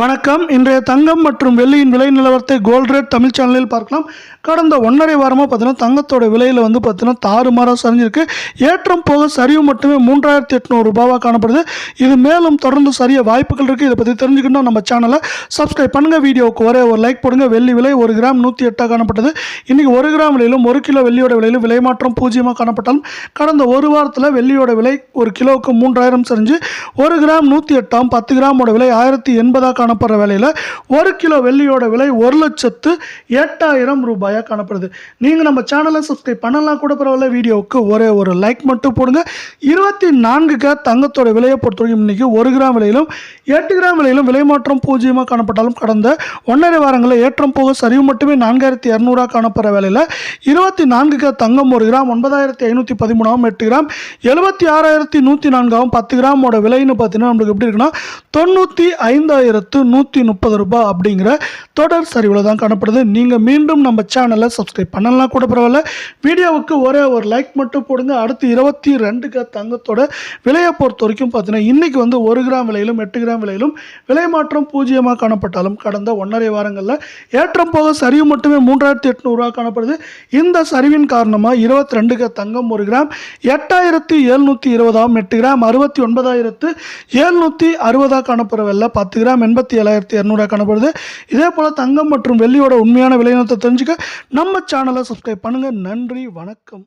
வணக்கம். இன்றைய தங்கம் மற்றும் வெள்ளியின் விலை நிலவரத்தை கோல்ட் ரேட் தமிழ் சேனலில் பார்க்கலாம். கடந்த 1.5 வாரமாக பார்த்தீங்கன்னா தங்கத்தோட விலையில் வந்து பார்த்தீங்கன்னா தாறுமாறாக சரிஞ்சிருக்கு. ஏற்றம் போக சரிவு மட்டுமே 3800 ரூபாவாக காணப்படுது. இது மேலும் தொடர்ந்து சரிய வாய்ப்புகள் இருக்குது. இதை பற்றி தெரிஞ்சுக்கணும் நம்ம சேனலை சப்ஸ்கிரைப் பண்ணுங்கள். வீடியோவுக்கு ஒரே ஒரு லைக் போடுங்க. வெள்ளி விலை 1 கிராம் 108 காணப்பட்டது. இன்றைக்கி 1 கிராம் விலையிலும் 1 கிலோ வெள்ளியோட விலையிலும் விலை மாற்றம் 0 காணப்பட்டாலும் கடந்த ஒரு வாரத்தில் வெள்ளியோட விலை 1 கிலோவுக்கு 3000 சரிஞ்சு 1 கிராம் 108 10 கிராமோட விலை 1080 காணப்படுற வேலையில் 1 கிலோ வெள்ளியோட விலை 1,08,000 ரூபாயாக காணப்படுது. நீங்கள் நம்ம சேனலை சப்ஸ்கிரைப் பண்ணலாம் கூட பரவாயில்ல. வீடியோவுக்கு ஒரே ஒரு லைக் மட்டும் போடுங்க. 24 கேரட் தங்கத்தோட விலையை பொறுத்தவரைக்கும் இன்னைக்கு 1 கிராம் விலையிலும் 8 கிராம் விலையிலும் விலை மாற்றம் 0 காணப்பட்டாலும் கடந்த 1.5 வாரங்களில் ஏற்றம் போக சரிவு மட்டுமே 4200 காணப்படுற வேலையில் 24 கேரட் தங்கம் 1 கிராம் 9513 8 கிராம் 76,104 10 கிராமோட விலைன்னு பார்த்தீங்கன்னா நம்மளுக்கு எப்படி இருக்குன்னா 95,130 ரூபாய் அப்படிங்கிற தொடர் சரிவில் தான் காணப்படுது. நீங்கள் மீண்டும் நம்ம சேனலை சப்ஸ்கிரைப் பண்ணலாம் கூட பரவாயில்ல. வீடியோவுக்கு ஒரே ஒரு லைக் மட்டும் போடுங்க. அடுத்து 22 தங்கத்தோட விலையை பொறுத்த வரைக்கும் பார்த்தீங்கன்னா இன்றைக்கி வந்து 1 கிராம் விலையிலும் 8 கிராம் விலையிலும் விலை மாற்றம் 0 காணப்பட்டாலும் கடந்த 1.5 வாரங்களில் ஏற்றம் போக சரிவு மட்டுமே 3800 காணப்படுது. இந்த சரிவின் காரணமாக 22 தங்கம் 1 கிராம் 8720 8 கிராம் 69,760 காணப்படுற வெள்ளை 10 கிராம் 87,200 காணப்படுது. இதே போல் தங்கம் மற்றும் வெள்ளியோட உண்மையான விலையினத்தை தெரிஞ்சுக்க நம்ம சேனலை சப்ஸ்கிரைப் பண்ணுங்கள். நன்றி, வணக்கம்.